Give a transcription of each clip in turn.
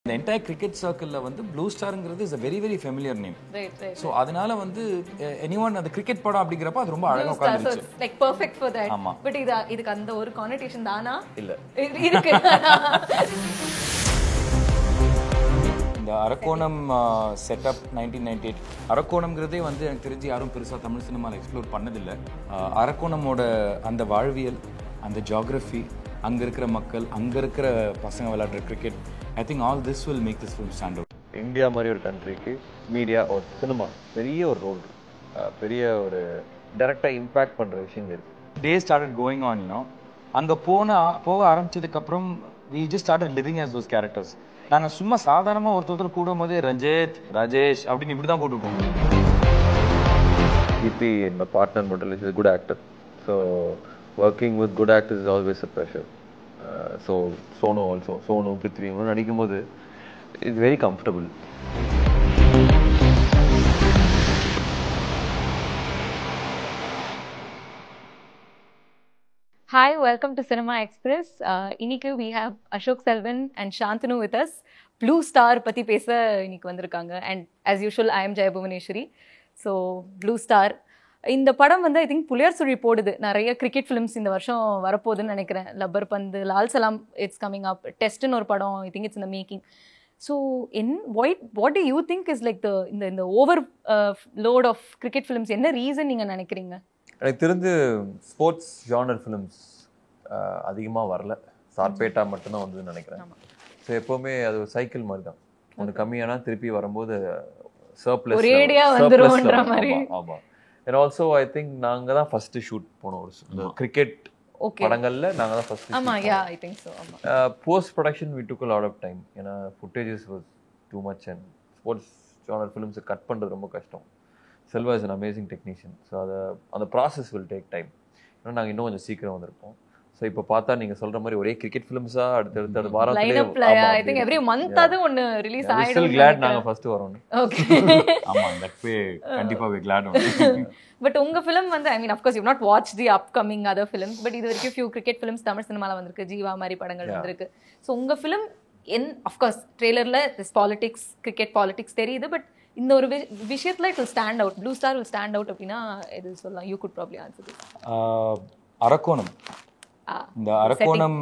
The entire cricket circle வந்து Blue Starங்கிறது is a very very familiar name. Right. So அதனால வந்து anyone அந்த cricket படம் அப்படிங்கறப்ப அது ரொம்ப அழகா உட்கார்ந்துச்சு. So it's like perfect for that. ஆமா. But இதுக்கு அந்த ஒரு connotation தானா? இல்ல. இருக்கு. இந்த அரக்கோணம் செட்டப் 1998 அரக்கோணம்ங்கிறதே வந்து எனக்கு தெரிஞ்சு யாரும் பெருசா தமிழ் சினிமாவில் எக்ஸ்ப்ளோர் பண்ணதில்ல. அரக்கோணமோட அந்த வாழ்வியல், அந்த ஜியோகிராஃபி, அங்க இருக்கிற மக்கள், அங்க இருக்கிற பசங்க விளையாடுற cricket, I think all this will make this film stand out. India மாதிரி ஒரு கண்ட்ரிக்கு மீடியா ஒரு சினிமா பெரிய ஒரு ரோல், பெரிய ஒரு டைரக்டாக இம்பேக்ட் பண்ணுற விஷயங்கள் இருக்குது. Day started going on, you know. அங்கே போக ஆரம்பிச்சதுக்கு அப்புறம் we just started living as those characters. நாங்கள் சும்மா சாதாரணமாக ஒருத்தர் கூடும் போது ரஞ்சித், ராஜேஷ் அப்படின்னு இப்படி தான் கூட்டுப்போம். கீர்த்தி என்னோட பார்ட்னர் மட்டும் இல்லை, good actor. So working with good actors is always a pressure. So Sonu also, Sonu Prithvi நடிக்கும் போது it's very comfortable. Hi, welcome to Cinema Express. இன்னைக்கு we have Ashok Selvan and Shantanu with us. Blue Star பத்தி பேச இன்னைக்கு வந்திருக்காங்க. And as usual, I am Jaya Bhuvaneshwari. So, Blue Star. இந்த படம் வந்து ஐ திங்க் புலியார் சுழி போடுது. நிறைய கிரிக்கெட் ஃபிலிம்ஸ் இந்த வருஷம் வரப்போகுதுன்னு நினைக்கிறேன். லப்பர் பந்து, Lal Salaam it's coming up, டெஸ்ட்னு ஒரு படம் I think it's in the making. So what do you think is like இந்த overload of cricket films என்ன ரீசன் நீங்கள் நினைக்கிறீங்க? எனக்கு தெரிஞ்சு ஸ்போர்ட்ஸ் ஜானர் ஃபிலிம்ஸ் அதிகமாக வரல, சார்பேட்டா மட்டும்தான் வந்ததுன்னு நினைக்கிறேன். ஸோ எப்போவுமே அது ஒரு சைக்கிள் மாதிரி தான், ஒன்று கம்மியானா திருப்பி வரும்போது சர்ப்ளஸ் ஒரேடியா வந்துரும்ன்ற மாதிரி. ஆமாம். அண்ட் ஆல்சோ ஐ திங்க் நாங்கள் தான் ஃபர்ஸ்ட் ஷூட் போனோம் ஒரு கிரிக்கெட் படங்கள்ல. நாங்கள் தான் ஃபர்ஸ்ட். ஆமா, யா ஐ திங்க் சோ. ஆமா. Post production we took a lot of time. ஏன்னா footages was too much and sports genre ஃபிலிம்ஸை கட் பண்ணுறது ரொம்ப கஷ்டம். Selva is an amazing technician. So அந்த ப்ராசஸ் வில் டேக் டைம். ஏன்னா நாங்கள் இன்னும் கொஞ்சம் சீக்கிரம் வந்திருப்போம். ஸோ இப்போ பார்த்தா நீங்கள் சொல்கிற மாதிரி ஒரே கிரிக்கெட் ஃபிலிம்ஸாக அடுத்த வாரத்திலே ஐ திங்க் எவ்ரி மந்த் அது ஒன்று ரிலீஸ் ஆயிடும். still glad நாங்கள் ஃபர்ஸ்ட் வரோம். ஓகே. ஆமா, தட் வே கண்டிப்பா we glad. பட் உங்க ஃபிலிம் வந்து I mean of course you not watch the upcoming other films, but இது வரைக்கும் ஃபியூ கிரிக்கெட் ஃபிலிம்ஸ் தமிழ் சினிமாவில் வந்திருக்கு, ஜீவா மாதிரி படங்கள் வந்திருக்கு. ஸோ உங்க ஃபிலிம் ஆஃப் கோர்ஸ் ட்ரெய்லரில் திஸ் பாலிடிக்ஸ், கிரிக்கெட் பாலிடிக்ஸ் தெரியுது, பட் இந்த ஒரு விஷயத்தில் it will stand out, blue Star will stand out அப்படின்னா எது சொல்லலாம்? You good probably answer this. Arakkonam, இந்த அரக்கோணம்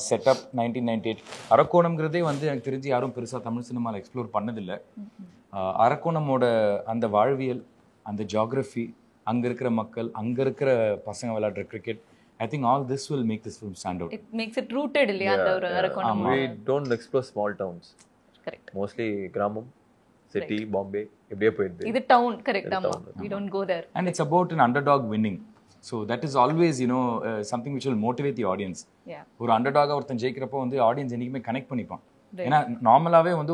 செட்டப் 1998 அரக்கோணம்ங்கிறதே வந்து எனக்கு தெரிஞ்சு யாரும் பெருசா தமிழ் சினிமாவில் எக்ஸ்ப்ளோர் பண்ணதில்லை. அரக்கோணமோட அந்த வாழ்வியல், அந்த ஜியோகிராஃபி, அங்க இருக்கிற மக்கள், அங்க இருக்கிற பசங்க விளையாடுற cricket, I think all this will make this film stand out. It makes it rooted இல்லையா அந்த ஒரு Arakkonam. We don't explore small towns. Correct. Mostly கிராமம், சிட்டி, பாம்பே இப்படியே போயிடுது. இது டவுன். கரெக்ட். ஆமா, we don't go there. And it's about an underdog winning. So that is always, you know, something which will motivate the audience. Yeah. ஒரு அண்டர்டாக ஒருத்தன் ஜெயிக்கிறப்போ வந்து audience என்னைக்குமே connect பண்ணிப்பான். ஏன்னா நார்மலாகவே வந்து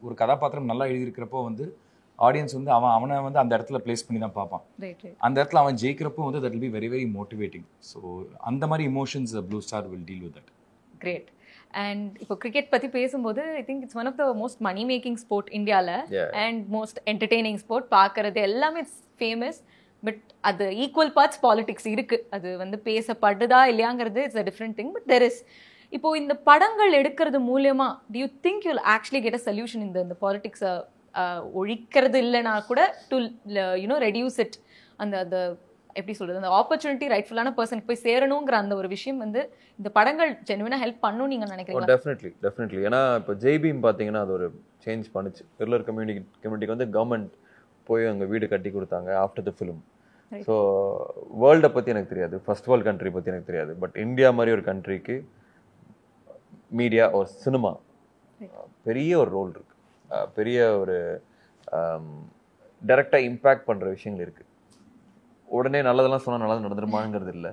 ஒரு கதாபாத்திரம் நல்லா எழுதியிருக்கிறப்போ வந்து ஆடியன்ஸ் வந்து அவனை வந்து அந்த இடத்துல பிளேஸ் பண்ணி தான் பார்ப்பான். அந்த இடத்துல அவன் ஜெயிக்கிறப்போ வந்து that will be very very motivating. So அந்த மாதிரி emotions Blue Star will deal with that. Great. And இப்போ கிரிக்கெட் பற்றி பேசும்போது I think it's one of the most money making sport இந்தியாவில் அண்ட் மோஸ்ட் என்டர்டெய்னிங் ஸ்போர்ட். பார்க்கறது எல்லாமே it's famous, but அது equal parts politics இருக்கு. அது வந்து பேசப்படுதா இல்லையாங்கிறது it's a different thing, but there is. இப்போ இந்த படங்கள் எடுக்கிறது மூலமா do you think you will actually get a solution இந்த பாலிடிக்ஸை ஒழிக்கிறது இல்லைனா கூட டு யூனோ ரெடியூஸ் இட், அந்த எப்படி சொல்றது, அந்த ஆப்பர்ச்சுனிட்டி ரைட்ஃபுல்லான பர்சனுக்கு போய் சேரணுங்கிற அந்த ஒரு விஷயம் வந்து இந்த படங்கள் ஜெனுவினா ஹெல்ப் பண்ணும் நீங்க நினைக்கிறீங்களா? டெஃபினெட்லி. ஏன்னா இப்போ ஜெய்பீம் பார்த்தீங்கன்னா அது ஒரு சேஞ்ச் பண்ணுச்சு. பில்லர் கம்யூனிட்டிக்கு வந்து கவர்மெண்ட் போய் அங்கே வீடு கட்டி கொடுத்தாங்க ஆஃப்டர் த ஃபிலிம். ஸோ வேர்ல்டை பற்றி எனக்கு தெரியாது, ஃபர்ஸ்ட் வேர்ல்ட் கண்ட்ரி பற்றி எனக்கு தெரியாது, பட் இந்தியா மாதிரி ஒரு கண்ட்ரிக்கு மீடியா ஒரு சினிமா பெரிய ஒரு ரோல் இருக்கு, பெரிய ஒரு டைரக்டாக இம்பேக்ட் பண்ணுற விஷயங்கள் இருக்குது. உடனே நல்லதெல்லாம் சொன்னால் நல்லது நடந்துருமாங்கிறது இல்லை,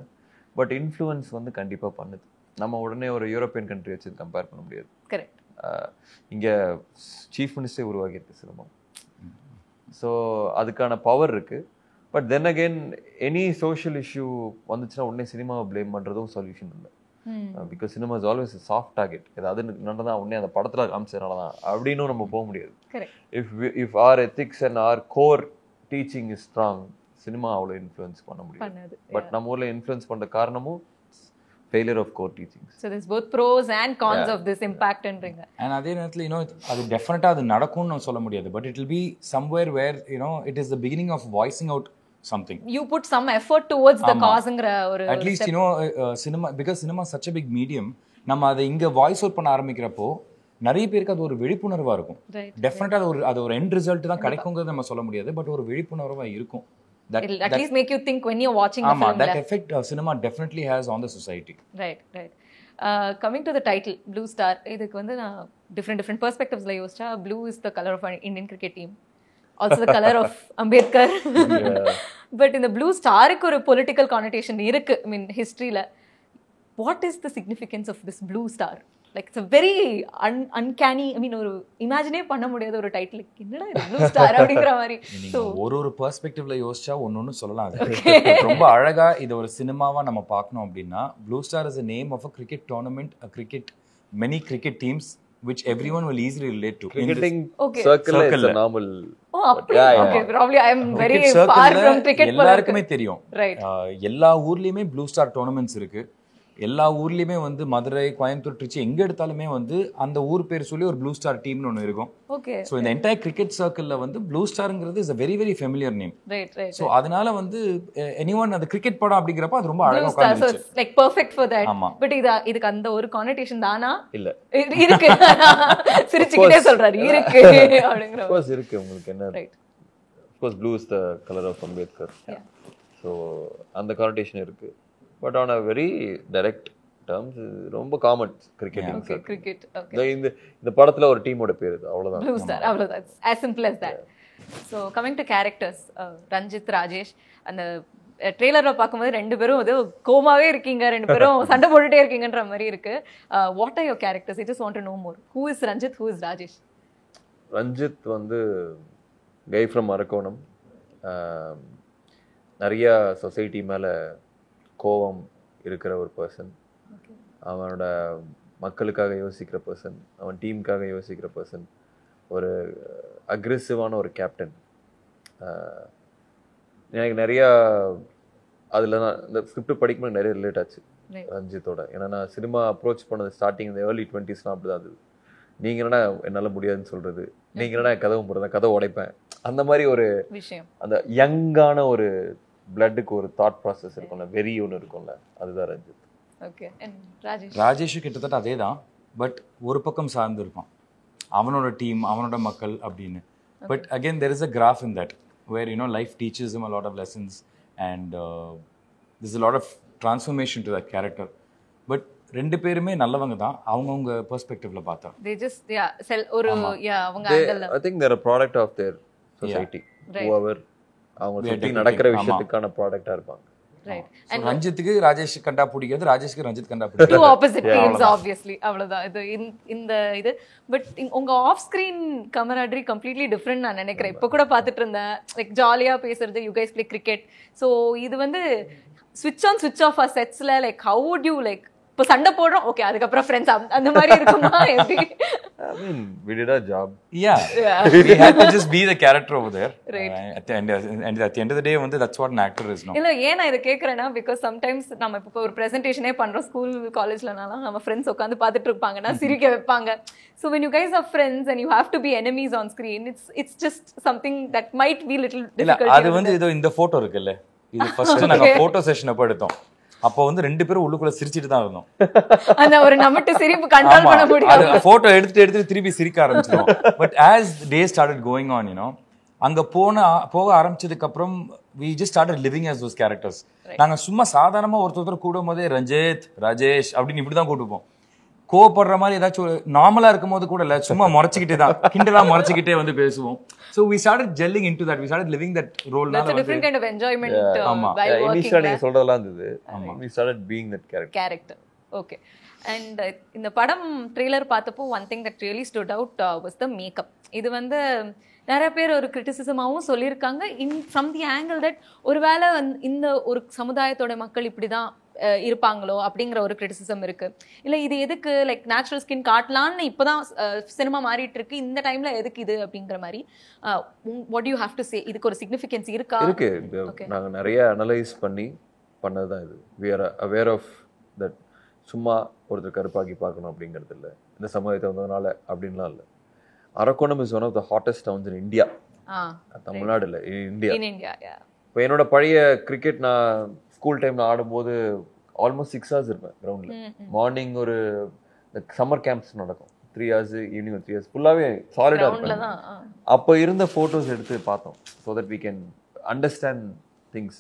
பட் இன்ஃப்ளூயன்ஸ் வந்து கண்டிப்பாக பண்ணுது. நம்ம உடனே ஒரு யூரோப்பியன் கண்ட்ரி வச்சு கம்பேர் பண்ண முடியாது. கரெக்ட். இங்கே சீஃப் மினிஸ்டரே உருவாக்கியிருக்கு சினிமா. ஸோ அதுக்கான பவர் இருக்குது. But then again any social issue வந்துச்சுன்னா உடனே சினிமாவை ப்ளேம் பண்ணுறதும் சொல்யூஷன் இல்லை. Because cinema is always soft target. ஏதாவது நடந்ததான் உடனே அந்த படத்தில் காமிச்சதுனால தான் அப்படின்னும் நம்ம போக முடியாது. If our ethics and our core teaching is strong, cinema அவ்வளோ இன்ஃப்ளூயன்ஸ் பண்ண முடியாது. பட் நம்ம ஊரில் இன்ஃப்ளூயன்ஸ் பண்ணுற காரணமும் failure of core teachings. So there's both pros and cons of this impact ன்றீங்க. And அதே நேரத்தில் அது டெஃபினட்டாக அது நடக்கும்னு சொல்ல முடியாது, but it will be somewhere where it is the beginning of voicing out something. You put some effort towards the cause-ங்கற ஒரு at least cinema, because cinema is such a big medium, நம்ம அதை இங்க வாய்ஸ் அவுட் பண்ண ஆரம்பிக்கிறப்போ நிறைய பேருக்கு அது ஒரு விழிப்புணர்வா இருக்கும். டெஃபினட்டா அது ஒரு எண்ட் ரிசல்ட் தான் கிடைக்கும்ங்கிறது நம்ம சொல்ல முடியாது, பட் ஒரு விழிப்புணர்வா இருக்கும். It'll at least make you think when you're watching the film. That effect cinema definitely has on the society. Right. Coming to the title, Blue Star, இதுக்கு வந்து நான் different perspectivesல யோசிச்சா, blue is the color of an Indian cricket team. Also the color of Ambedkar. But in the blue star க்கு ஒரு political connotation இருக்கு, I mean historyல. What is the significance of this blue star? Like it's a very uncanny, I mean ஒரு இமேஜினே பண்ண முடியாத ஒரு title. என்னடா இது blue star அப்படிங்கற மாதிரி. So ஒரு பெர்ஸ்பெக்டிவ்ல யோசிச்சா ஒன்னொன்னு சொல்லலாம். ரொம்ப அழகா இது ஒரு சினிமாவா நம்ம பார்க்கணும் அப்படின்னா, Blue Star is a name of a cricket tournament, many cricket teams which everyone will easily relate to. Cricketing circle is a normal. Okay, probably I am very far from cricket. எல்லாருக்குமே தெரியும். Right. எல்லா ஊர்லயுமே Blue Star tournaments இருக்கு. எல்லா ஊர்லயுமே வந்து மதுரை, கோயம்புத்தூர், திருச்சி எங்க எடுத்தாலுமே வந்து அந்த ஊர் பேர் சொல்லி ஒரு ப்ளூ ஸ்டார் டீம்னு ஒன்று இருக்கும். ஓகே. ஸோ இந்த என்டையர் கிரிக்கெட் சர்க்கிள்ல வந்து ப்ளூ ஸ்டார்ங்கிறது is a very very familiar name. Right. So அதனால வந்து anyone அது கிரிக்கெட் படம் அப்படிங்கிறப்ப அது ரொம்ப அழகா உட்கார்ந்துச்சு. Like perfect for that. But இதுக்கு அந்த ஒரு கான்னோட்டேஷன் தானா? இல்ல இருக்கு. சிரிச்சுக்கிட்டே சொல்றாரு இருக்கு அப்படிங்கற. Of course இருக்கு. உங்களுக்கு என்ன? Right. Of course blue is the color of Ambedkar. Yeah. So அந்த கான்னோட்டேஷன் இருக்கு. But on a very direct terms, ரொம்ப common cricketing. Okay, cricket. Okay. இந்த படத்துல ஒரு டீமோட பேர் இது, அவ்வளவுதான். Blue Star, அவ்வளவுதான். As simple as that. So coming to characters, Ranjith, Rajesh, அந்த ட்ரெய்லரை பார்க்கும்போது ரெண்டு பேரும் ஏதோ கோமாவே இருக்கீங்க, ரெண்டு பேரும் சண்டை போட்டுட்டே இருக்கீங்கன்ற மாதிரி இருக்கு. What are your characters? I just want to know more. Who is Ranjit? Who is Rajesh? Ranjith வந்து கை ஃப்ரம் அரக்கோணம். நிறைய சொசைட்டி மேல கோவம் இருக்கிற ஒரு பர்சன். அவனோட மக்களுக்காக யோசிக்கிற பர்சன், அவன் டீமுக்காக யோசிக்கிற பர்சன், ஒரு அக்ரெசிவான ஒரு கேப்டன். எனக்கு நிறையா அதில் நான் இந்த ஸ்கிரிப்ட் படிக்கும்போது நிறைய ரிலேட் ஆச்சு ரஞ்சித்தோட. ஏன்னா நான் சினிமா அப்ரோச் பண்ணது ஸ்டார்டிங் இந்த ஏர்லி 20s அப்படி தான். அது நீங்கள் என்னன்னா என்னால் முடியாதுன்னு சொல்கிறது, நீங்கள் என்னன்னா கதவு போடுறதா, கதவை உடைப்பேன், அந்த மாதிரி ஒரு விஷயம். அந்த யங்கான ஒரு பிளட்டுக்கு ஒரு தாட் ப்ராசஸ் இருக்கும்ல, வெறி ஒன்று இருக்கும்ல, அதுதான் ரஞ்சித். ஓகே. அண்ட் ராஜேஷ்? ராஜேஷ் கிட்டத்தட்ட அதே தான், பட் ஒரு பக்கம் சார்ந்து இருப்பான், அவனோட டீம், அவனோட மக்கள் அப்படின்னு. But again there is a graph in that where life teaches him a lot of lessons and there's a lot of transformation to that character. But ரெண்டு பேருமே நல்லவங்க தான் அவங்கவங்க பெர்ஸ்பெக்டிவ்ல பார்த்தா. they just ஒரு அவங்க angle. I think they're a product of their society. whoever அவங்க சுத்தி நடக்கிற விஷயத்துக்கான ப்ராடக்ட்டா இருப்பாங்க. ரைட். அண்ட் ரஞ்சித்துக்கு ராஜேஷ் கண்டா பிடிக்காது, ராஜேஷ்க்கு ரஞ்சித் கண்டா பிடிக்காது. two opposite teams obviously. அவ்வளவுதான் இது இந்த இது. பட் உங்க ஆஃப் ஸ்கிரீன் கமராடரி கம்ப்ளீட்லி டிஃபரெண்ட் நான் நினைக்கிறேன். இப்போ கூட பார்த்துட்டு இருந்தேன், லைக் ஜாலியா பேசுறது, you guys play cricket. So இது வந்து ஸ்விட்ச் ஆன் ஸ்விட்ச் of செட்ஸ்ல like how would you like இப்போ சண்டை போடுறோம், ஓகே, அதுக்கப்புறம் ஃப்ரெண்ட்ஸ் அந்த மாதிரி இருக்குமா? எப்படி? I mean, we did our job. Yeah. We had to just be the character over there. Right. At the end of the day, that's what an actor is now. இல்ல, ஏன் நான் இதை கேட்கறேன்னா, because sometimes நம்ம இப்போ ஒரு ப்ரெசன்டேஷனே பண்றோம் school காலேஜ்லனாலும், நம்ம friends உட்காந்து பார்த்துட்டு இருப்பாங்கன்னா சிரிக்க வைப்பாங்க. So when you guys are friends and you have to be enemies on screen, it's just something that might be little difficult. அது இதோ இந்த போட்டோ இருக்குல்ல, இது ஃபர்ஸ்ட் நாங்க போட்டோ செஷன் அப்ப எடுத்தோம். அப்போ ரெண்டு பேரும் உள்ளுக்குள்ள சிரிச்சிட்டு தான் இருந்தோம். அந்த ஒரு நமட்டு சிரிப்பு கண்ட்ரோல் பண்ண முடியல. அது போட்டோ எடுத்து திருப்பி சிரிக்க ஆரம்பிச்சோம். But as day started going on, அங்க போக ஆரம்பிச்சதுக்கு அப்புறம் we just started living as those characters. நாங்க சும்மா சாதாரணமா ஒருத்தர் கூடும் போதே ரஞ்சித், ராஜேஷ் அப்படின்னு இப்படிதான் கூட்டுப்போம். கோவப்படுற மாதிரி ஏதாச்சும் நார்மலா இருக்கும் போது கூட இல்ல, சும்மா முறைச்சிக்கிட்டே தான், கிண்டலா முறைச்சிக்கிட்டே பேசுவோம். So we started gelling into that. We started living that role. That's a different kind of enjoyment. Initially நீங்க சொல்றதெல்லாம் இருந்தது. We started being that character. Okay. And இந்த படம் ட்ரெய்லர் பார்த்தப்போ one thing that really stood out was the makeup. இது நிறைய பேர் ஒரு கிரிட்டிசிசமாகவும் சொல்லியிருக்காங்க, from the angle that ஒருவேளை இந்த ஒரு சமுதாயத்தோட மக்கள் இப்படிதான் இருப்பாங்களோ அப்படிங்கிற ஒரு கிரிட்டிசிசம் இருக்கு. இல்ல இது எதுக்கு லைக் நேச்சுரல் ஸ்கின் காட்டலான்னு இப்பதான் சினிமா மாறிட்டு இருக்கு, இந்த டைம்ல எதுக்கு இது அப்படிங்கிற மாதிரி. what do you have to say? இதுக்கு ஒரு சிக்னிஃபிகன்ஸ் இருக்கா? இருக்கு. நாங்க நிறைய அனலைஸ் பண்ணி பண்ணதுதான் இது. we are aware of that சும்மா ஒருத்தர் கருப்பாக்கி பார்க்கணும் அப்படிங்கிறது இல்லை, இந்த சமுதாயத்தை வந்ததுனால அப்படின்லாம் இல்லை. Arakkonam is one of the hottest towns in India. Tamil Nadu இல்லை, இந்தியா. இப்போ என்னோட பழைய கிரிக்கெட் நான் ஸ்கூல் டைம்ல ஆடும்போது ஆல்மோஸ்ட் 6 hours இருப்பேன் கிரவுண்டில். மார்னிங் ஒரு சம்மர் கேம்ப்ஸ் நடக்கும், 3 hours, ஈவினிங் 3 hours ஃபுல்லாகவே சாலிடாக இருப்பேன். அப்போ இருந்த ஃபோட்டோஸ் எடுத்து பார்த்தோம், so that we can understand things.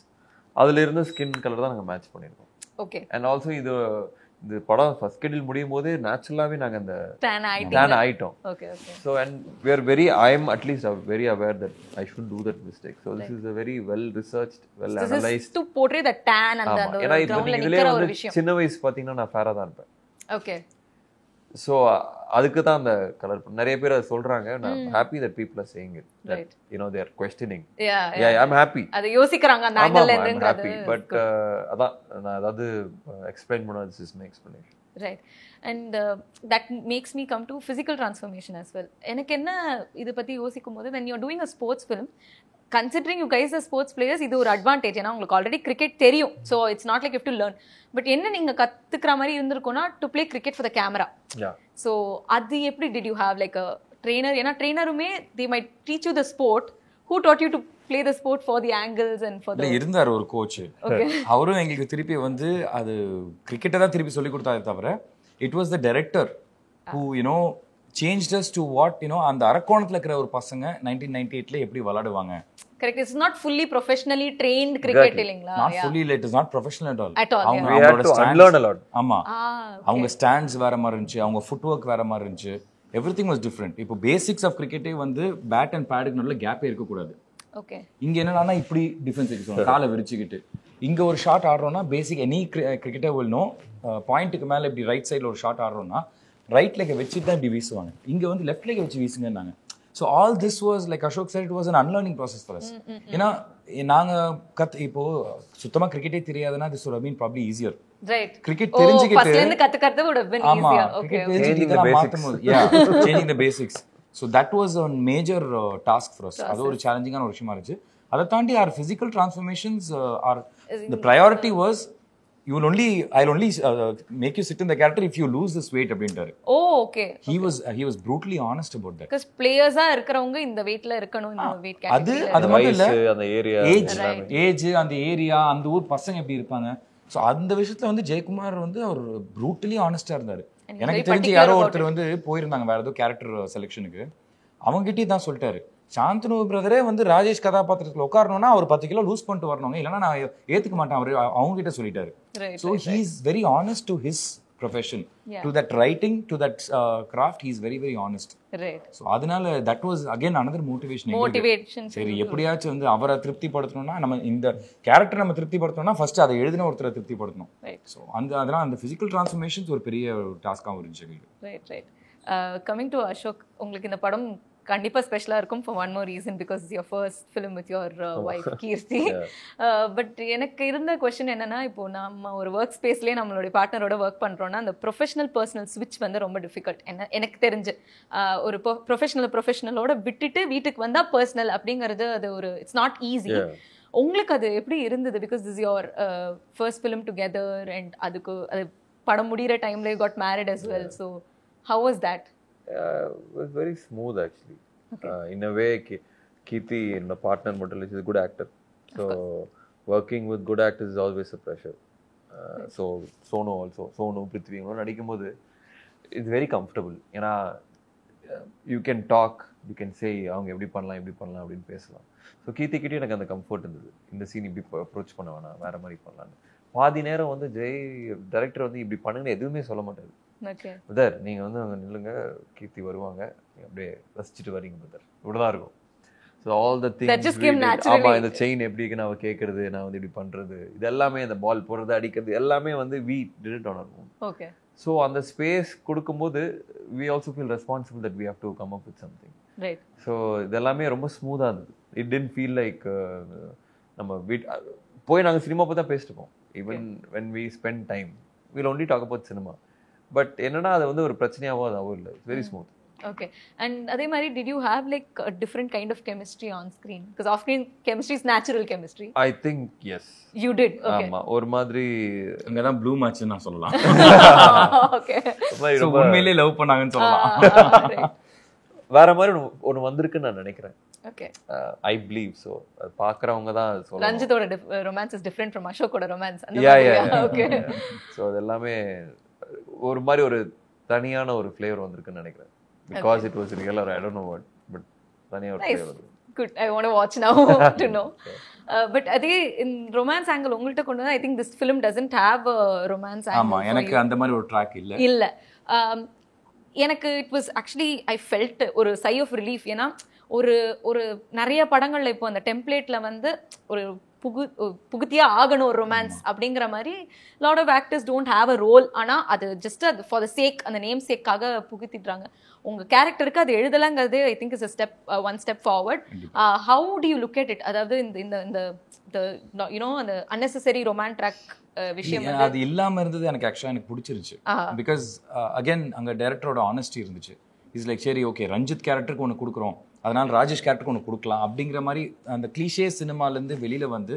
அதில் இருந்த ஸ்கின் கலர் தான் நாங்கள் மேட்ச் பண்ணியிருக்கோம். ஓகே. அண்ட் ஆல்சோ இது படம் ஃபர்ஸ்ட் ஷெட்யூல் முடியும் போது நேச்சுரலாகவே நாங்கள் அந்த டேன் ஆயிட்டோம். So and we are very, I am at least very aware that I should do that mistake. So this is a very well researched, well analyzed to portray the tan and the ஏன்னா இப்போ இதுல ஒரு விஷயம். சின்ன வயசு பார்த்தீங்கன்னா நான் ஃபேராக தான் இருப்பேன். ஓகே. ஸோ அதுக்கு தான் அந்த கலர். நிறைய பேர் அதை சொல்றாங்க. நான் happy that people are saying it, that you know they are questioning. I am happy, அது யோசிக்கறாங்க அந்த ஆங்கிள்ல இருந்துங்கிறது. பட் அதான் நான் அதாவது எக்ஸ்பிளைன் பண்ண, this is my explanation. Right. And that makes me come to physical transformation as well. எனக்கு என்ன இத பத்தி யோசிக்கும் போது, when you are doing a sports film, considering you guys are sports players, இது ஒரு அட்வான்டேஜ். ஏன்னா உங்களுக்கு ஆல்ரெடி கிரிக்கெட் தெரியும், so it's not like you have to learn. But என்ன நீங்க கத்துக்கிற மாதிரி இருந்திருக்கும்னா to play cricket for the camera. So அது எப்படி did you have like a trainer? ஏன்னா ட்ரெயினருமே they might teach you the sport, who taught you to play the sport for the angles and for the இருந்தார் ஒரு coach. அவரும் எங்களுக்கு திருப்பி வந்து அது கிரிக்கெட்டை தான் திருப்பி சொல்லி கொடுத்தாரு தவிர, it was the director who you know changed us to what you know அந்த அரக்கோணத்துல இருக்கிற ஒரு பசங்க 1998ல எப்படி விளையாடுவாங்க. correct, it's not fully professionally trained cricket இல்லீங்களா? not fully, it is not professional at all. அவங்களோட ஸ்டாண்ட்ஸ், ஆமா, அவங்க ஸ்டாண்ட்ஸ் வேற மாதிரி இருந்துச்சு, அவங்க ஃபுட் ஒர்க் வேற மாதிரி இருந்துச்சு, எவ்ரிதிங் வாஸ் டிஃபரெண்ட். இப்போ பேசிக்ஸ் ஆஃப் கிரிக்கெட்டே வந்து பேட் அண்ட் பேடுக்கு நடுவுல கேப்பே இருக்க கூடாது. ஓகே. இங்க என்னன்னா இப்படி டிஃபென்ஸ் எடுக்கணும், காலை விரிச்சுக்கிட்டு இங்க ஒரு ஷாட் ஆடுறோம்னா basic any cricketer will know பாயிண்ட்டுக்கு மேல இப்படி ரைட் சைடுல ஒரு ஷாட் ஆடுறோம்னா ரைட் லெக்கை வச்சு தான் இப்படி வீசுவாங்க, இங்க வந்து லெஃப்ட் லெக்கை வச்சு வீசுங்கன்னாங்க. So all this was like Ashok sir, it was an unlearning process for us. ஏன்னா நாங்க இப்போ சுத்தமா கிரிக்கெட்டே தெரியாதுன்னா this would have been probably easier. Right. Cricket தெரிஞ்சுக்கிட்டு ஃபர்ஸ்ட்ல இருந்து கத்துக்கிறது would have been easier. Okay. Changing the basics. Changing the basics. So that was a major task for us. அது ஒரு சேலஞ்சிங்கான ஒரு விஷயமா இருந்துச்சு. அதை தாண்டி our physical transformations are the priority was I'll only make you sit in the character if you lose this weight அப்படின்றாரு. Okay. He was brutally honest about that. Because players-ஆ இருக்கறவங்க இந்த வெயிட்ல இருக்கணும், இந்த வெயிட் கேட்டகரி. அது மட்டும் இல்ல, அந்த ஏரியா ஏஜ் அந்த ஏரியா அந்த ஊர் பசங்க எப்படி இருப்பாங்க. ஸோ அந்த விஷயத்துல வந்து ஜெயக்குமார் வந்து அவர் ப்ரூட்டலி ஆனஸ்டா இருந்தாரு. எனக்கு தெரிஞ்சு யாரோ ஒருத்தர் வந்து போயிருந்தாங்க வேற ஏதோ கேரக்டர் செலெக்ஷனுக்கு, அவங்ககிட்டயே தான் சொல்லிட்டாரு, சாந்தனு பிரதரே வந்து ராஜேஷ் கதாபாத்திரத்தில் உட்காரணும்னா அவர் 10 கிலோ லூஸ் பண்ணிட்டு வரணுங்க, இல்லைன்னா நான் ஏத்துக்க மாட்டேன் அவர் அவங்க கிட்ட சொல்லிட்டாரு. So he is very honest to his profession, to that writing, to that craft. He is very very honest. So அதனால that was again another motivation. சரி, எப்படியாச்சும் வந்து அவரை திருப்திப்படுத்தணும்னா, நம்ம இந்த கேரக்டர் நம்ம திருப்திப்படுத்தணும்னா ஃபர்ஸ்ட் அதை எழுதின ஒருத்தரை திருப்திப்படுத்தணும். ஸோ அதெல்லாம் அந்த ஃபிசிக்கல் டிரான்ஸ்ஃபர்மேஷன்ஸ் ஒரு பெரிய டாஸ்காகவும் இருந்துச்சு. ரைட். கமிங் டு அசோக், உங்களுக்கு இந்த படம் கண்டிப்பா ஸ்பெஷலா இருக்கும் for one more reason, because it's your first film with your wife Keerthi. But எனக்கு இருந்த क्वेश्चन என்னன்னா, இப்போ நம்ம ஒரு ஒர்க் ஸ்பேஸ்லயே நம்மளுடைய பார்ட்னரோட ஒர்க் பண்றோம்னா அந்த ப்ரொஃபஷனல் பர்சனல் ஸ்விட்ச் வந்து ரொம்ப டிஃபிகல்ட். எனக்கு தெரிஞ்சு ஒரு ப்ரொஃபஷனலோட விட்டுட்டு வீட்டுக்கு வந்தா பர்சனல் அப்படிங்கிறது அது ஒரு இட்ஸ் நாட் ஈஸி. உங்களுக்கு அது எப்படி இருந்தது? Because this your first film together and அதுக்கு அது படம் முடிகிற டைம்ல you got married as well. So how was that? It was very smooth actually. In a way, Kirti, my partner, is a good actor. So working with good actors is always a pressure. So Sonu, Prithvi, nadikumbodhu it's very comfortable. ஏன்னா you can talk, you can say அவங்க எப்படி பண்ணலாம் அப்படின்னு பேசலாம். So கீர்த்தி கிட்டே எனக்கு அந்த comfort இருந்தது, இந்த சீன் இப்படி அப்ரோச் பண்ண வேணாம், வேற மாதிரி பண்ணலான்னு. பாதி நேரம் வந்து டைரக்டர் வந்து இப்படி பண்ணுங்கன்னு எதுவுமே சொல்ல மாட்டாரு. பிரதர் நீங்கள் வந்து அங்கே நில்லுங்க, கீர்த்தி வருவாங்க, அப்படியே ரசிச்சுட்டு வரீங்க பிரதர், இவ்வளோதான் இருக்கும். ஸோ ஆல் த திங்ஸ், ஆமாம், இந்த செயின் எப்படி இருக்கு நான் கேட்கறது, நான் வந்து இப்படி பண்ணுறது, இது எல்லாமே அந்த பால் போடுறது அடிக்கிறது எல்லாமே வந்து we did it on our own. Okay. So அந்த ஸ்பேஸ் கொடுக்கும்போது we also feel responsible that we have to come up with something. Right. So இதெல்லாமே ரொம்ப ஸ்மூத்தாக இருந்தது. இட் didn't feel like நம்ம போய் நாங்கள் சினிமா பற்றி தான் பேசிட்டுப்போம். Even when we spend time we'll only talk about cinema. But என்னன்னா அது வந்து ஒரு பிரச்சனையாகவும் அதாகவும் இல்லை. It's very smooth. Okay. And அதே மாதிரி did you have like a different kind of chemistry on screen? Because off screen chemistry is natural chemistry. I think yes. You did. Okay. ஆமா ஒரு மாதிரி அங்கதான் ப்ளூ மேட்ச் நான் சொல்லலாம். Okay. So உண்மையிலேயே love பண்ணாங்கன்னு சொல்லலாம். Right. வேற மாதிரி ஒன்னு வந்திருக்குன்னு நான் நினைக்கிறேன். Okay. I believe so. பாக்குறவங்க தான் சொல்லலாம். ரஞ்சித்தோட romance is different from அசோக்கோட romance. Yeah. Okay. So அதெல்லாமே ஒரு மாதிரி ஒரு தனியான ஒரு ஃப்ளேவர் வந்திருக்குன்னு நினைக்கிறேன். Because it was real or I don't know what, but தனியா ஒரு Nice. Flavour. Good. I want to watch now to know. But அதே in romance angle உங்கள்ட்ட கொண்டு வந்தா I think this film doesn't have a romance angle. ஆமா எனக்கு அந்த மாதிரி ஒரு ட்ராக் இல்ல. இல்ல. எனக்கு it was actually I felt ஒரு sigh of relief. ஏன்னா ஒரு நிறைய படங்கள்ல இப்போ அந்த டெம்ப்ளேட்ல வந்து ஒரு புகுத்தியா ஆகணும் ஒரு ரொமான்ஸ் அப்படிங்கிற மாதிரி lot of actors don't have a role ஆனா அது ஜஸ்ட் அது ஃபார் த சேக் அந்த நேம் சேக்காக புகுத்திடுறாங்க. உங்க கேரக்டருக்கு அது எழுதலாங்கிறது I think is a step one step forward. How do you look at it? அதாவது இந்த you know அந்த unnecessary romantic விஷயம் அது இல்லாம இருந்தது எனக்கு ஆக்சுவலா எனக்கு பிடிச்சிருச்சு. பிகாஸ் அகைன் அங்க டைரக்டரோட ஆனஸ்டி இருந்துச்சு. இஸ் லைக் சரி ஓகே ரஞ்சித் கேரக்டருக்கு ஒன்று கொடுக்குறோம் அதனால ராஜேஷ் கேரக்டருக்கு ஒன்று கொடுக்கலாம் அப்படிங்கிற மாதிரி அந்த கிளிஷே சினிமாலேருந்து வெளியில வந்து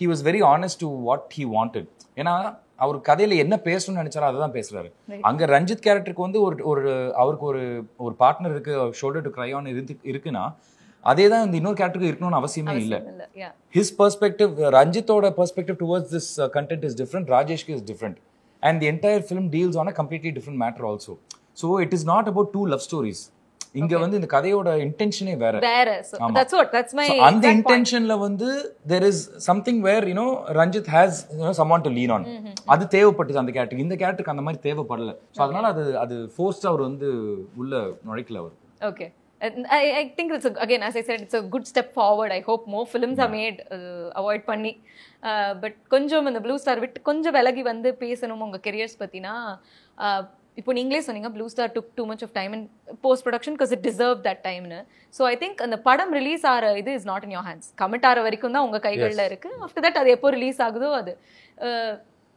he was very honest to what he wanted. ஏன்னா அவர் கதையில என்ன பேசணும்னு நினைச்சாரோ அதை தான் பேசுறாரு. அங்க ரஞ்சித் கேரக்டருக்கு வந்து ஒரு அவருக்கு ஒரு பார்ட்னர் இருக்கு ஷோல்டர் டு கிரை ஆன் இருக்குன்னா அதே தான் இந்த இன்னொரு கேரக்டருக்கு இருக்கணும்னு அவசியமே இல்லை. ஹிஸ் பெர்ஸ்பெக்டிவ் ரஞ்சித்தோட perspective towards this content is different, ராஜேஷ்க்கு is different and the entire film deals on a completely different matter also. So it is not about two love stories. இங்க வந்து இந்த கதையோட இன்டென்ஷனே வேற. அந்த இன்டென்ஷன்ல வந்து there is something where you know Ranjit has someone to lean on. அது தேவைப்பட்டது அந்த கேரக்டருக்கு. இந்த கேரக்டருக்கு அந்த மாதிரி தேவைப்படல. ஸோ அதனால அது ஃபோர்ஸ்ட் அவர் வந்து உள்ள நுழைக்கல அவர். Okay. I think it's again as I said it's a good step forward. I hope more films are made avoid பண்ணி பட் கொஞ்சம் இந்த ப்ளூ ஸ்டார் விட்டு கொஞ்சம் விலகி வந்து பேசணும் உங்க கெரியர்ஸ் பத்தினா. இப்போ நீங்களே சொன்னீங்க Blue Star took too much of time in post production because it deserve that டைம்னு. ஸோ ஐ திங்க் அந்த படம் ரிலீஸ் ஆகிற இது is not in your hands. Commit ஆகிற வரைக்கும் தான் உங்கள் கைகளில் இருக்குது. ஆஃப்டர் தட் அது எப்போ ரிலீஸ் ஆகுதோ அது.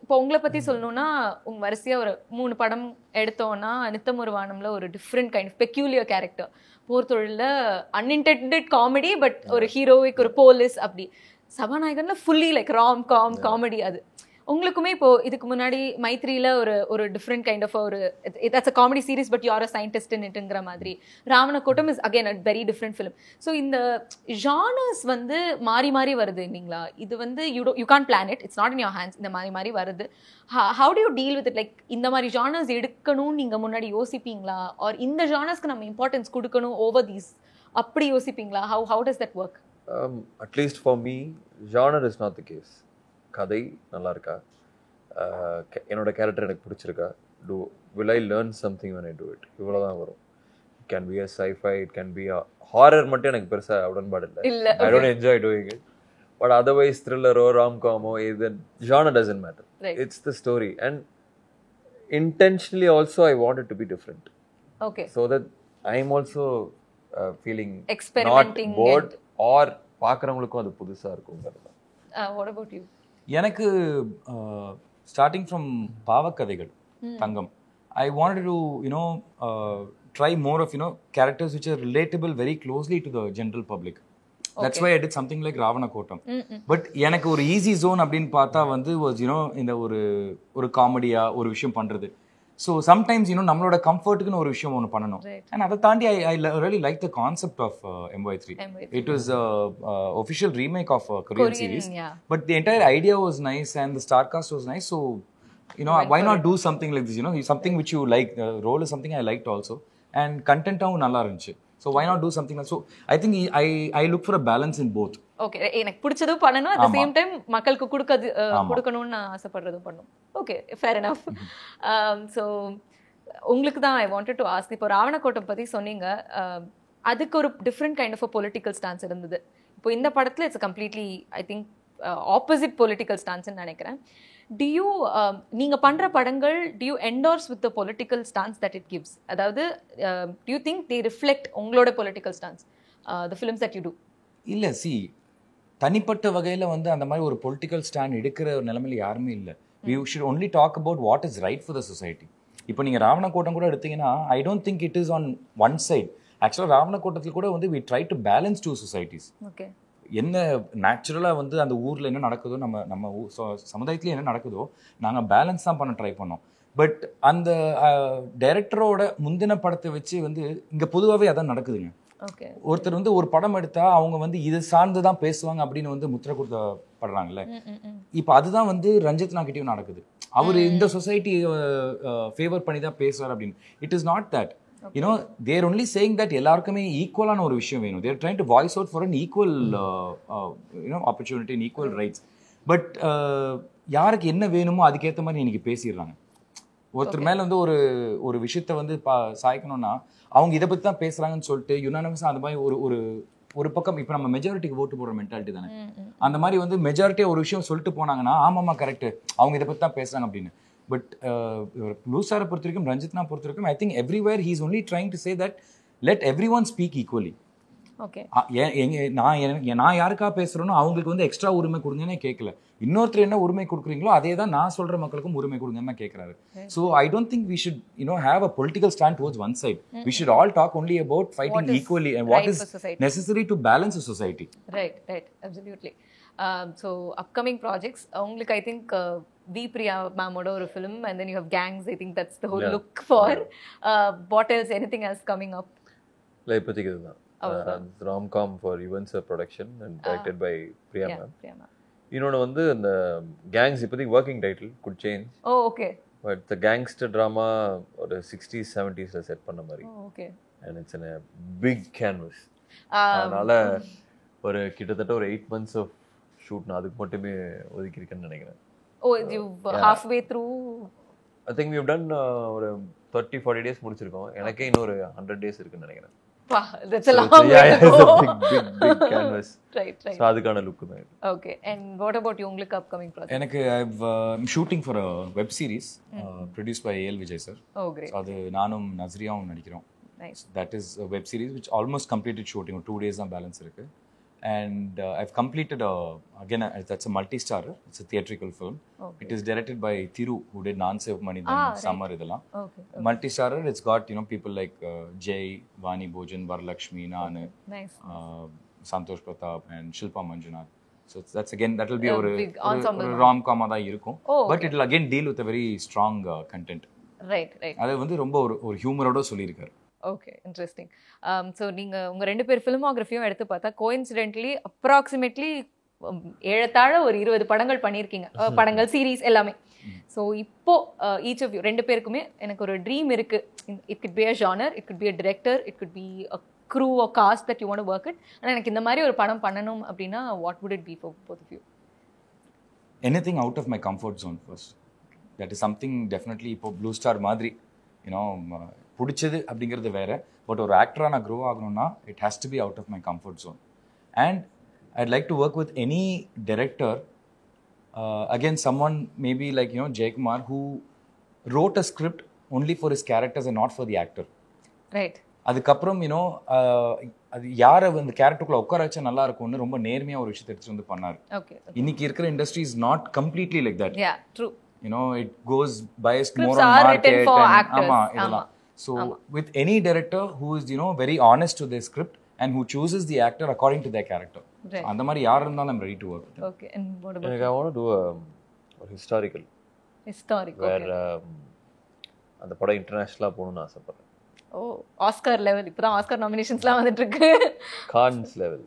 இப்போ உங்களை பற்றி சொல்லணும்னா உங்கள் வரிசையாக ஒரு 3 படம் எடுத்தோன்னா நித்தம் ஒரு வானம்ல ஒரு different kind of peculiar character, போர் தொழிலில் அன்இன்டென்டட் காமெடி பட் ஒரு ஹீரோயிக் ஒரு போலீஸ் அப்படி, சபாநாயகன்ல ஃபுல்லி லைக் ராம் காமெடி. அது உங்களுக்குமே இப்போ இதுக்கு முன்னாடி மைத்ரியில ஒரு டிஃப்ரெண்ட் கைண்ட் ஆஃப் ஒரு it's a comedy series but you are a scientist in இட்ங்கிற மாதிரி. Raavanakottam is again a very different film. So இந்த ஜானர்ஸ் வந்து மாறி மாறி வருது இல்லைங்களா? இது வந்து you can't plan it, it's not in your hands. இந்த மாறி வருது. How to you deal with it? Like இந்த மாதிரி ஜானர்ஸ் எடுக்கணும்னு நீங்க முன்னாடி யோசிப்பீங்களா? ஆர் இந்த ஜானர்ஸ்க்கு நம்ம இம்பார்ட்டன்ஸ் கொடுக்கணும் ஓவர் தீஸ் அப்படி யோசிப்பீங்களா? How does that work? At least for me genre is not the case. கதை நல்லா இருக்கா, என்னோட கேரக்டர் எனக்கு பிடிச்சிருக்கா, will I learn something when I do it, இவ்வளோதான் வரும். It can be a sci-fi, it can be a horror. மட்டும் எனக்கு பெருசாக உடன்பாடு இல்லை. I don't enjoy doing it. But otherwise thriller or rom-com, the genre doesn't matter. Right. It's the story. And intentionally also I want it to be different. Okay. So that I'm also feeling experimenting not bored or பார்க்குறவங்களுக்கும் அது புதுசாக இருக்குங்கிறது. What about you? எனக்கு starting from Paavakadhaigal Thangam, I wanted to you know try more of you know characters which are relatable very closely to the general public. That's why I did something like Raavanakottam. But எனக்கு ஒரு easy zone அப்படின்னு பார்த்தா வந்து was you know இந்த ஒரு காமெடியா ஒரு விஷயம் பண்றது. ஸோ சம்டைம்ஸ் யூனோ நம்மளோட கம்ஃபர்ட்டுக்குன்னு ஒரு விஷயம் ஒன்று பண்ணணும். அண்ட் அதை தாண்டி I really like the concept of MY3. It was a official remake of a Korean series. Yeah. But the entire idea was nice and the star cast was nice. So, you know, why not do something like this? You know, something which you like. The role is something I liked also. And content ஆவும் நல்லா இருந்துச்சு. So why not do something like so? I think I look for a balance in both. Okay, எனக்கு பிடிச்சதும் பண்ணணும், at the same time மக்களுக்கு கொடுக்கணும்னு ஆசைப்படுறதும் பண்ணணும். Okay, fair enough. So உங்களுக்கு தான் I wanted to ask, இப்போ ராவணக்கோட்டம் பத்தி சொன்னீங்க, அதுக்கு ஒரு different kind of a political stance இருந்தது. இப்போ இந்த படத்துல it's completely I think opposite political ஸ்டான்ஸ்ன்னு நினைக்கிறேன். Do you நீங்க பண்ற படங்கள் do you endorse with the political stance that it gives? அதாவது do you think they reflect உங்களோட political stance, the films that you do? இல்ல, தனிப்பட்ட வகையில வந்து அந்த மாதிரி ஒரு பொலிட்டிக்கல் ஸ்டாண்ட் எடுக்கிற ஒரு நிலைமையில யாருமே இல்லை. We should only talk about what is right for the society. இப்போ நீங்கள் ராவணக்கோட்டம் கூட எடுத்தீங்கன்னா I don't think it is on one side. ஆக்சுவலாக ராவணக்கோட்டத்தில் கூட வந்து we try to balance two societies. Okay, என்ன நேச்சுரலாக வந்து அந்த ஊரில் என்ன நடக்குதோ நம்ம சமுதாயத்துலேயே என்ன நடக்குதோ நாங்கள் பேலன்ஸ் தான் பண்ண ட்ரை பண்ணோம். பட் அந்த டைரக்டரோட முந்தின படத்தை வச்சு வந்து இங்கே பொதுவாகவே அதான் நடக்குதுங்க. ஓகே, ஒருத்தர் வந்து ஒரு படம் எடுத்தா அவங்க வந்து இது சார்ந்து தான் பேசுவாங்க அப்படின்னு வந்து முத்திரை கொடுத்தப்படுறாங்கல்ல. இப்போ அதுதான் வந்து ரஞ்சித் நாகிட்டயும் நடக்குது. அவர் இந்த சொசைட்டி ஃபேவர் பண்ணி தான் பேசுவார் அப்படின்னு. It is not that. You know they're only saying that எல்லாருக்குமே ஈக்குவலான ஒரு விஷயம் வேணும். They're trying to voice out for an equal opportunity and equal rights. But யாருக்கு என்ன வேணுமோ அதுக்கேற்ற மாதிரி இன்னைக்கு பேசிடுறாங்க. ஒருத்தர் மேலே வந்து ஒரு விஷயத்த வந்து சாய்க்கணும்னா அவங்க இதை பற்றி தான் பேசுகிறாங்கன்னு சொல்லிட்டு யுனானிமஸாக அந்த மாதிரி ஒரு பக்கம் இப்போ நம்ம மெஜாரிட்டிக்கு ஓட்டு போடுற மென்டாலிட்டி தானே. அந்த மாதிரி வந்து மெஜாரிட்டியாக ஒரு விஷயம் சொல்லிட்டு போனாங்கன்னா ஆமாம்மா கரெக்டு அவங்க இதை பற்றி தான் பேசுகிறாங்க அப்படின்னு. பட் ப்ளூ ஸ்டாரை பொறுத்த வரைக்கும், ரஞ்சித்னா பொறுத்த வரைக்கும், I think everywhere he is only trying to say that let every one speak equally. Okay, நான் யாருக்கா பேசுகிறேனோ அவங்களுக்கு வந்து எக்ஸ்ட்ரா உரிமை கொடுங்கன்னே கேட்கல. இன்னொருத்தர் என்ன உரிமை கொடுக்குறீங்களோ அதே தான் நான் சொல்கிற மக்களுக்கும் உரிமை கொடுங்கன்னு தான் கேட்குறாரு. So I don't think we should have a political stand towards one side. We should all talk only about fighting equally and what is necessary to balance a society. Right, absolutely. So upcoming projects உங்களுக்கு I think V. Priya ma'amoda ஒரு film, and then you have Gangs. I think that's the whole look for. What else? Anything else coming up? இப்போதைக்கு இதுதான் rom-com for Events production and directed by Priya ma'am. இன்னொன்று வந்து இந்த Gangs இப்போதைக்கு working title could change. Oh, okay. But the gangster drama ஒரு 60s 70s set பண்ண மாதிரி. Oh, okay. And it's in a big canvas. அதனால ஒரு கிட்டத்தட்ட ஒரு 8 months of shoot நான் அதுக்கு மட்டுமே ஒதுக்கி இருக்கேன்னு நினைக்கிறேன். Oh, you've halfway through? I think we've done ஒரு 30-40 days முடிச்சிருக்கோம். எனக்கே இன்னொரு 100 days இருக்குன்னு நினைக்கிறேன். Wow, that's a long way to go. big canvas. Right. So அதுக்கான லுக் தான். Okay, and what about you? உங்களுக்கு upcoming project? எனக்கு I'm shooting for a web series produced by A.L. Vijay sir. Oh, great. அது நானும் நஸ்ரியாவும் நடிக்கிறோம். Nice. That is a web series which almost completed shooting. 2 days தான் balance இருக்கு. And I've completed again that's a multi-star. It's a theatrical film. Okay. It is directed by Thiru, who did Naan Sev Manidhan, Summer idella. Okay. Multi-star. It's got people like Jay, Vani Bhojan, Varalakshmi, Naan, nice. Santosh Pratap and Shilpa Manjunath. So that's again that will be a rom-com da irukum. But it will again deal with a very strong content. Right. அது வந்து ரொம்ப ஒரு ஹியூமரோட சொல்லியிருக்காரு. Okay, interesting. So நீங்கள் உங்கள் 2 பேர் ஃபிலிமோகிராஃபியும் எடுத்து பார்த்தா கோயின்சிடென்ட்லி அப்ராக்சிமேட்லி ஏழத்தாழ ஒரு 20 படங்கள் பண்ணியிருக்கீங்க. படங்கள், சீரீஸ் எல்லாமே. ஸோ இப்போ ஈச் ஆஃப் யூ 2 பேருக்குமே எனக்கு ஒரு ட்ரீம் இருக்கு. It could be a genre, it could be a director, it could be a crew or cast that you want to work it. ஆனால் எனக்கு இந்த மாதிரி ஒரு படம் பண்ணணும் அப்படின்னா what would it be for both of you? Anything out of my comfort zone first. That is something definitely இப்போ blue star மாதிரி பிடிச்சது அப்படிங்கிறது வேற. பட் ஒரு ஆக்டராக நான் க்ரோ ஆகணும்னா it has to be out of my comfort zone. And I'd like to work with any director, again someone maybe like Jayakumar, who wrote a script only for his characters and not for the actor. Right. அதுக்கப்புறம் அது யாரை அந்த கேரக்டருக்குள்ள உட்கார வச்சா நல்லா இருக்கும்னு ரொம்ப நேர்மையாக ஒரு விஷயத்தை எடுத்துட்டு வந்து பண்ணார். இன்னைக்கு இருக்கிற industry is not completely like that. It goes biased more on market and idella. So with any director who is very honest to their script and who chooses the actor according to their character, and mari yaar irundhalum I'm ready to work with them. Okay, and what about I want to do a historical where அந்த படம் இன்டர்நேஷனலா போணும்னு ஆசைப்படுறேன். Oscar level. இப்பதான் Oscar நாமினேஷன்ஸ்லாம் வந்துட்டு இருக்கு. Cons level.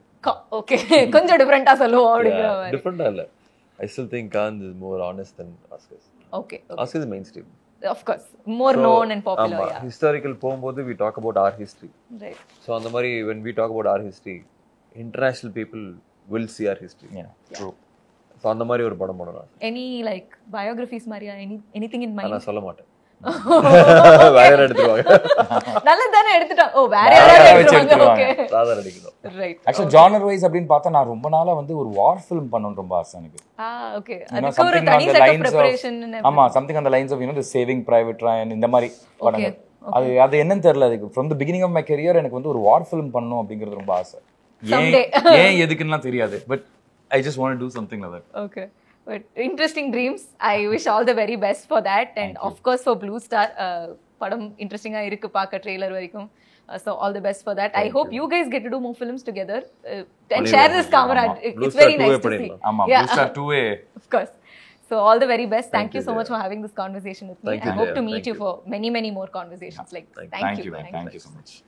Okay, கொஞ்சம் டிஃபரெண்டா சொல்லுவோம் அப்படிங்கிற மாதிரி. டிஃபரெண்டா இல்ல. I still think Cannes is more honest than Oscars. Okay. Oscars is mainstream. Of course. More known and popular. Yeah. Historical போகும்போது we talk about our history. Right. So அந்த மாதிரி when we talk about our history, international people will see our history. Yeah. True. So அந்த மாதிரி ஒரு படம் பண்ணணும். Any like biographies மாதிரியா anything in mind? நான் சொல்ல மாட்டேன். வேற எடுத்துவாங்க. நல்லதானே எடுத்துட்டோம். வேற யாராவது எடுத்துவாங்க. ஓகே. சாதாரண அடிக்கணும். ரைட். ஆக்சுவலி ஜானர் வைஸ் அப்படினு பார்த்தா நான் ரொம்ப நாளா வந்து ஒரு வார் ஃபிலிம் பண்ணனும் ரொம்ப ஆசை எனக்கு. ஓகே. அதுக்கு ஒரு தனி செட் ஆஃப் preparation. ஆமா, something on the lines of the Saving Private Ryan இந்த மாதிரி படங்கள். அது என்னன்னு தெரியல. அதுக்கு from the beginning of my career எனக்கு வந்து ஒரு வார் ஃபிலிம் பண்ணனும் அப்படிங்கிறது ரொம்ப ஆசை. ஏன் எதுக்குன்னா தெரியாது. But I just want to do something like that. Okay. But interesting dreams. I wish all the very best for that. And of course for Blue Star, padam interesting ah irukku paaka trailer varaikum. So all the best for that. I hope you guys get to do more films together and share this camaraderie. It's very nice to see. Blue Star 2 Of course. So all the very best. Thank you so much for having this conversation with me. Thank you, I hope to Jaya. meet Thank you you. for many more conversations like this. Thank you, man. Thank you so much.